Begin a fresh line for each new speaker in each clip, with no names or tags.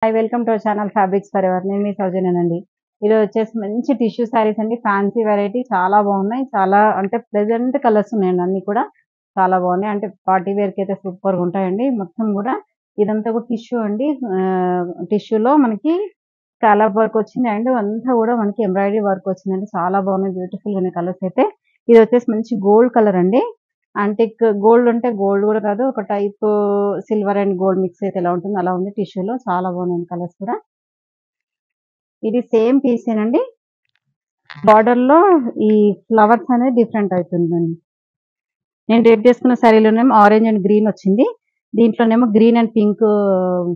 Hi welcome to our channel fabrics for ever. నేను మీ సౌజన్యనండి. ఈరోజు వచ్చేసి మంచి టిష్యూ శారీస్ అండి. ఫ్యాన్సీ వెరైటీ చాలా బాగున్నాయి. చాలా అంటే ప్లెజెంట్ కలర్స్ ఉన్నాయండి. అన్ని కూడా చాలా బాగున్నాయి. అంటే పార్టీ వేర్కి అయితే సూపర్గా ఉంటాయండి. మొత్తం కూడా ఇదంతా కూడా టిష్యూ అండి. టిష్యూలో మనకి స్కాలప్ వర్క్ వచ్చింది అండ్ అంతా కూడా మనకి ఎంబ్రాయిడరీ వర్క్ వచ్చిందండి. చాలా బాగున్నాయి, బ్యూటిఫుల్ గా కలర్స్ అయితే. ఇది వచ్చేసి మంచి గోల్డ్ కలర్ అండి. యాంటిక్ గోల్డ్ అంటే గోల్డ్ కూడా కాదు, ఒక type silver and gold mix అయితే ఎలా ఉంటుంది అలా ఉంది. టిష్యూలో చాలా బాగున్నాయి కలర్స్ కూడా. ఇది సేమ్ పీసేనండి. బార్డర్ లో ఈ ఫ్లవర్స్ అనేది డిఫరెంట్ అవుతుందండి. నేను రేట్ చేసుకున్న శారీలోనేమో ఆరెంజ్ అండ్ గ్రీన్ వచ్చింది. దీంట్లోనేమో గ్రీన్ అండ్ పింక్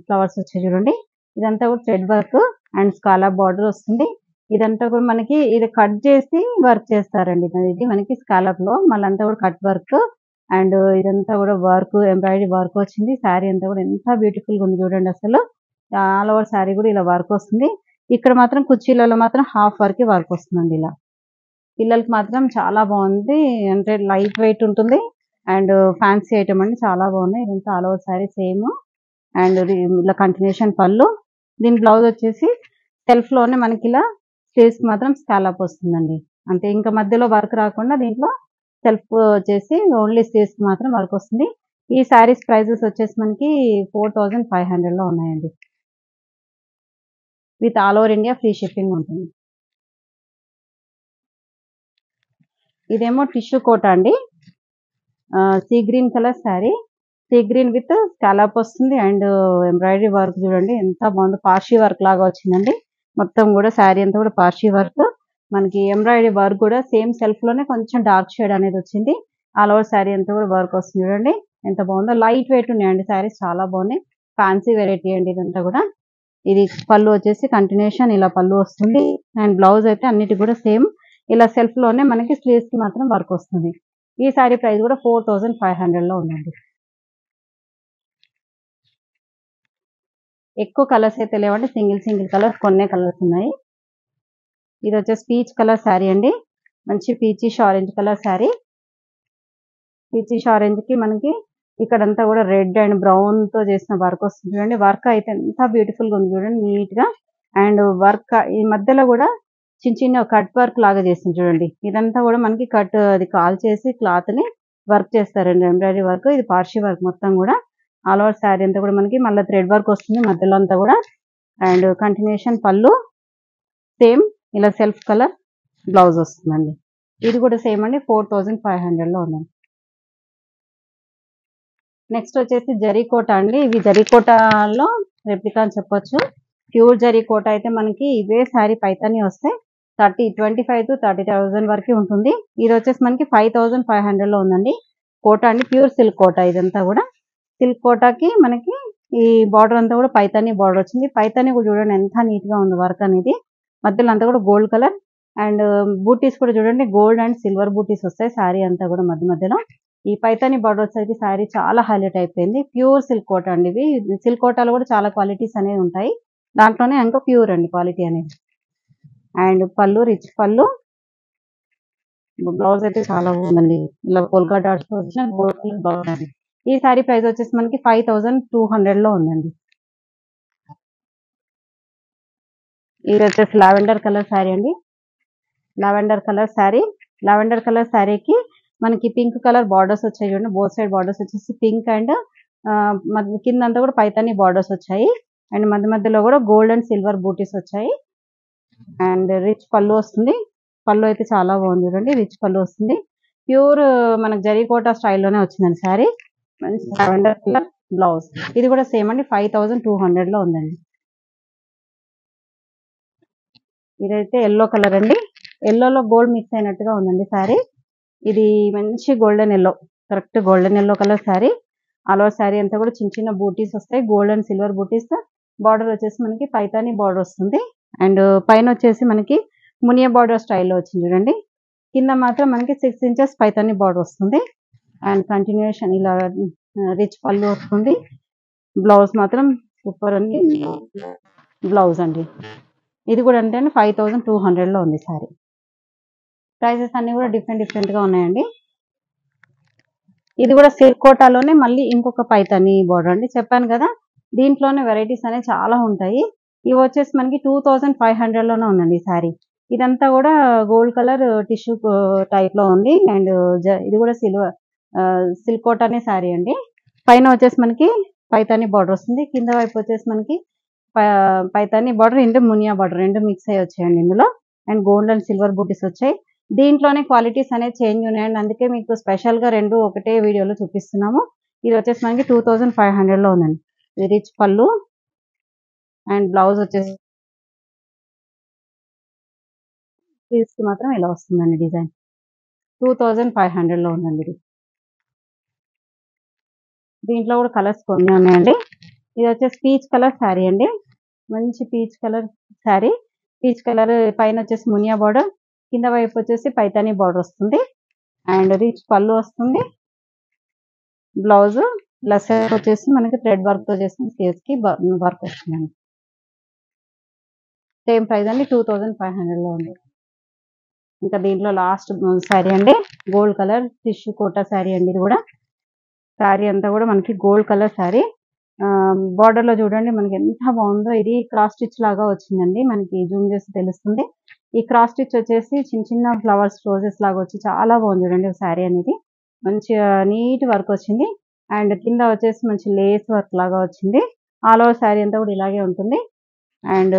ఫ్లవర్స్ వచ్చాయి చూడండి. ఇదంతా కూడా thread work and scallop border వస్తుంది. ఇదంతా కూడా మనకి ఇది కట్ చేసి వర్క్ చేస్తారండి. ఇది మనకి స్కాలప్ లో మళ్ళీ అంతా కూడా కట్ వర్క్ అండ్ ఇదంతా కూడా వర్క్ ఎంబ్రాయిడరీ వర్క్ వచ్చింది. శారీ అంతా కూడా ఎంత బ్యూటిఫుల్ గా ఉంది చూడండి. అసలు ఆల్ ఓవర్ శారీ కూడా ఇలా వర్క్ వస్తుంది. ఇక్కడ మాత్రం కుర్చీలలో మాత్రం హాఫ్ వరకు వర్క్ వస్తుందండి. ఇలా పిల్లలకి మాత్రం చాలా బాగుంది. అంటే లైట్ వెయిట్ ఉంటుంది అండ్ ఫ్యాన్సీ ఐటమ్ అండి. చాలా బాగున్నాయి. ఇదంతా all over sari same and ఇలా కంటిన్యూషన్ పళ్ళు. దీని బ్లౌజ్ వచ్చేసి సెల్ఫ్ లోనే మనకి ఇలా స్లీవ్స్ మాత్రం స్కాలప్ వస్తుందండి. అంటే ఇంకా మధ్యలో వర్క్ రాకుండా దీంట్లో సెల్ఫ్ వచ్చేసి ఓన్లీ స్లీవ్స్ మాత్రం వర్క్ వస్తుంది. ఈ శారీస్ ప్రైజెస్ వచ్చేసి మనకి 4500 లో ఉన్నాయండి. With all over India free shipping ఉంటుంది. ఇదేమో టిష్యూ కోట అండి. Sea green colour sari. Sea green with scallop వస్తుంది అండ్ ఎంబ్రాయిడరీ వర్క్ చూడండి ఎంత బాగుందో. పార్షీ వర్క్ లాగా వచ్చిందండి. మొత్తం కూడా శారీ అంతా కూడా పార్షీ వర్క్. మనకి ఎంబ్రాయిడరీ వర్క్ కూడా సేమ్ సెల్ఫ్ లోనే కొంచెం డార్క్ షేడ్ అనేది వచ్చింది. ఆల్ ఓవర్ శారీ అంతా కూడా వర్క్ వస్తుంది చూడండి ఎంత బాగుందో. లైట్ వెయిట్ ఉన్నాయండి శారీస్, చాలా బాగున్నాయి. ఫ్యాన్సీ వెరైటీ అండి ఇదంతా కూడా. ఇది పళ్ళు వచ్చేసి కంటిన్యూషన్ ఇలా పళ్ళు వస్తుంది అండ్ బ్లౌజ్ అయితే అన్నిటి కూడా సేమ్ ఇలా సెల్ఫ్ లోనే మనకి స్లీవ్స్ కి మాత్రం వర్క్ వస్తుంది. ఈ శారీ ప్రైస్ కూడా 4500 లో ఉందండి. ఎక్కువ కలర్స్ అయితే లేవండి, సింగిల్ కలర్స్ కొన్నే కలర్స్ ఉన్నాయి. ఇది వచ్చేసి పీచ్ కలర్ శారీ అండి. మంచి peachish orange colour sari. Peachish orange కి మనకి ఇక్కడంతా కూడా రెడ్ అండ్ బ్రౌన్ తో చేసిన వర్క్ వస్తుంది చూడండి. వర్క్ అయితే ఎంత బ్యూటిఫుల్ గా ఉంది చూడండి, నీట్ గా. అండ్ వర్క్ ఈ మధ్యలో కూడా చిన్న కట్ వర్క్ లాగా చేసింది చూడండి. ఇదంతా కూడా మనకి కట్ అది కాల్ చేసి క్లాత్ ని వర్క్ చేస్తారండి, ఎంబ్రాయిడరీ వర్క్. ఇది పార్షీ వర్క్ మొత్తం కూడా. ఆల్ ఓవర్ శారీ అంతా కూడా మనకి మళ్ళీ థ్రెడ్ వర్క్ వస్తుంది మధ్యలో అంతా కూడా. అండ్ కంటిన్యూషన్ పళ్ళు సేమ్ ఇలా సెల్ఫ్ కలర్ బ్లౌజ్ వస్తుందండి. ఇది కూడా సేమ్ అండి, 4500 లో ఉందండి. నెక్స్ట్ వచ్చేసి జరీకోట అండి. ఇవి జరీకోటలో రెప్లికా అని చెప్పొచ్చు. ప్యూర్ జరీకోట అయితే మనకి ఇవే శారీ పైతాని వస్తాయి. 25 to 30,000 వరకు ఉంటుంది. ఇది వచ్చేసి మనకి 5500 లో ఉందండి. కోట అండి, ప్యూర్ సిల్క్ కోట ఇదంతా కూడా. సిల్క్ కోటాకి మనకి ఈ బార్డర్ అంతా కూడా పైతాని బార్డర్ వచ్చింది. పైతాని కూడా చూడండి ఎంత నీట్ గా ఉంది వర్క్ అనేది. మధ్యలో అంతా కూడా గోల్డ్ కలర్ అండ్ బూటీస్ కూడా చూడండి గోల్డ్ అండ్ సిల్వర్ బూటీస్ వస్తాయి శారీ అంతా కూడా మధ్యలో. ఈ పైతాని బార్డర్ వచ్చేసి శారీ చాలా హైలైట్ అయిపోయింది. ప్యూర్ సిల్క్ కోట అండి. ఇవి సిల్క్ కోటాలో కూడా చాలా క్వాలిటీస్ అనేవి ఉంటాయి, దాంట్లోనే ఇంకా ప్యూర్ అండి క్వాలిటీ అనేది. అండ్ పళ్ళు రిచ్ పళ్ళు. బ్లౌజ్ అయితే చాలా బాగుందండి. ఇలా పోల్కా డాట్స్ తో వచ్చిన గోల్డ్ కలర్ బ్లౌజ్ అండి. ఈ శారీ ప్రైస్ వచ్చేసి మనకి 5200 లో ఉందండి. ఇది వచ్చేసి లావెండర్ కలర్ శారీ అండి. Lavender colour sari. Lavender colour శారీకి మనకి పింక్ కలర్ బార్డర్స్ వచ్చాయి చూడండి. బోత్ సైడ్ బార్డర్స్ వచ్చేసి పింక్ అండ్ కింద అంతా కూడా పైతాని బార్డర్స్ వచ్చాయి. అండ్ మధ్యలో కూడా గోల్డ్ అండ్ సిల్వర్ బూటీస్ వచ్చాయి. అండ్ రిచ్ పళ్ళు వస్తుంది. పళ్ళు అయితే చాలా బాగుంది చూడండి, రిచ్ పళ్ళు వస్తుంది. ప్యూర్ మనకి జరీకోట స్టైల్లోనే వచ్చిందండి శారీ. మంచి లావెండర్ కలర్ బ్లౌజ్. ఇది కూడా సేమ్ అండి, 5200 లో ఉందండి. ఇదైతే ఎల్లో కలర్ అండి. ఎల్లోలో గోల్డ్ మిక్స్ అయినట్టుగా ఉందండి శారీ. ఇది మంచి golden yellow, correct golden yellow colour sari. All over sari అంతా కూడా చిన్న బూటీస్ వస్తాయి, గోల్డ్ అండ్ సిల్వర్ బూటీస్. బార్డర్ వచ్చేసి మనకి పైతాని బార్డర్ వస్తుంది. అండ్ పైన వచ్చేసి మనకి మునియా బార్డర్ స్టైల్లో వచ్చింది చూడండి. కింద మాత్రం మనకి 6 ఇంచెస్ పైతాని బార్డర్ వస్తుంది. అండ్ కంటిన్యూషన్ ఇలా రిచ్ పళ్ళు వస్తుంది. బ్లౌజ్ మాత్రం సూపర్ అండి, బ్లౌజ్ అండి. ఇది కూడా అంటే 5200 లో ఉంది శారీ. ప్రైసెస్ అన్ని కూడా డిఫరెంట్ గా ఉన్నాయండి. ఇది కూడా సిల్క్ కోటాలోనే మళ్ళీ ఇంకొక పైతాని బార్డర్ అండి. చెప్పాను కదా దీంట్లోనే వెరైటీస్ అనేవి చాలా ఉంటాయి. ఇవి వచ్చేసి మనకి 2500 లోనే ఉందండి ఈ శారీ. ఇదంతా కూడా గోల్డ్ కలర్ టిష్యూ టైప్ లో ఉంది. అండ్ ఇది కూడా సిల్క్ కోట్ అనే శారీ అండి. పైన వచ్చేసి మనకి పైతాని బార్డర్ వస్తుంది. కింద వైపు వచ్చేసి మనకి Paithani border into Muniya border రెండు మిక్స్ అయ్యి వచ్చాయండి ఇందులో. అండ్ గోల్డ్ అండ్ సిల్వర్ బూటీస్ వచ్చాయి. దీంట్లోనే క్వాలిటీస్ అనేది చేంజ్ ఉన్నాయండి. అందుకే మీకు స్పెషల్ గా రెండు ఒకటే వీడియోలో చూపిస్తున్నాము. ఇది వచ్చేసి మనకి 2500 లో ఉందండి. ఇది రిచ్ పళ్ళు అండ్ బ్లౌజ్ వచ్చేసి స్లీవ్స్ కి మాత్రం ఇలా వస్తుందండి డిజైన్. 2500 లో ఉందండి ఇది. దీంట్లో కూడా కలర్స్ కొన్ని ఉన్నాయండి. ఇది వచ్చేసి పీచ్ కలర్ శారీ అండి. మంచి peach colour sari. Peach colour పైన వచ్చేసి మునియా బార్డర్, కింద వైపు వచ్చేసి పైతాని బార్డర్ వస్తుంది. అండ్ రిచ్ పళ్ళు వస్తుంది. బ్లౌజ్ ప్లస్ వచ్చేసి మనకి థ్రెడ్ వర్క్ తో చేసిన స్లీవ్స్ కి వర్క్ వస్తుందండి. సేమ్ ప్రైస్ అండి 2500 లో ఉంది. ఇంకా దీంట్లో లాస్ట్ శారీ అండి. Gold colour tissue Kota sari అండి. ఇది కూడా శారీ అంతా కూడా మనకి గోల్డ్ కలర్ శారీ. బార్డర్ లో చూడండి మనకి ఎంత బాగుందో. ఇది క్రాస్ స్టిచ్ లాగా వచ్చిందండి. మనకి జూమ్ చేసి తెలుస్తుంది. ఈ క్రాస్ స్టిచ్ వచ్చేసి చిన్న చిన్న ఫ్లవర్స్ రోజెస్ లాగా వచ్చి చాలా బాగుంది చూడండి శారీ అనేది. మంచిగా నీట్ వర్క్ వచ్చింది. అండ్ కింద వచ్చేసి మంచి లేస్ వర్క్ లాగా వచ్చింది. ఆల్ ఓవర్ శారీ అంతా కూడా ఇలాగే ఉంటుంది. అండ్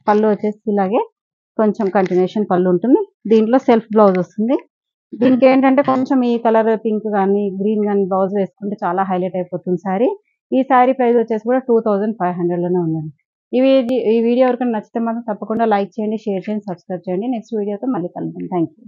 పళ్ళు వచ్చేసి ఇలాగే కొంచెం కంటిన్యూషన్ పళ్ళు ఉంటుంది. దీంట్లో సెల్ఫ్ బ్లౌజ్ వస్తుంది. దీనికి ఏంటంటే కొంచెం ఈ కలర్ పింక్ కానీ గ్రీన్ కానీ బ్లౌజ్ వేసుకుంటే చాలా హైలైట్ అయిపోతుంది శారీ. ఈ శారీ ప్రైస్ వచ్చేసి కూడా 2500 లోనే ఉందండి. ఈ వీడియో ఎవరికైనా నచ్చితే మాత్రం తప్పకుండా లైక్ చేయండి, షేర్ చేయండి, సబ్స్క్రైబ్ చేయండి. నెక్స్ట్ వీడియోతో మళ్ళీ కలుద్దాం. Thank you.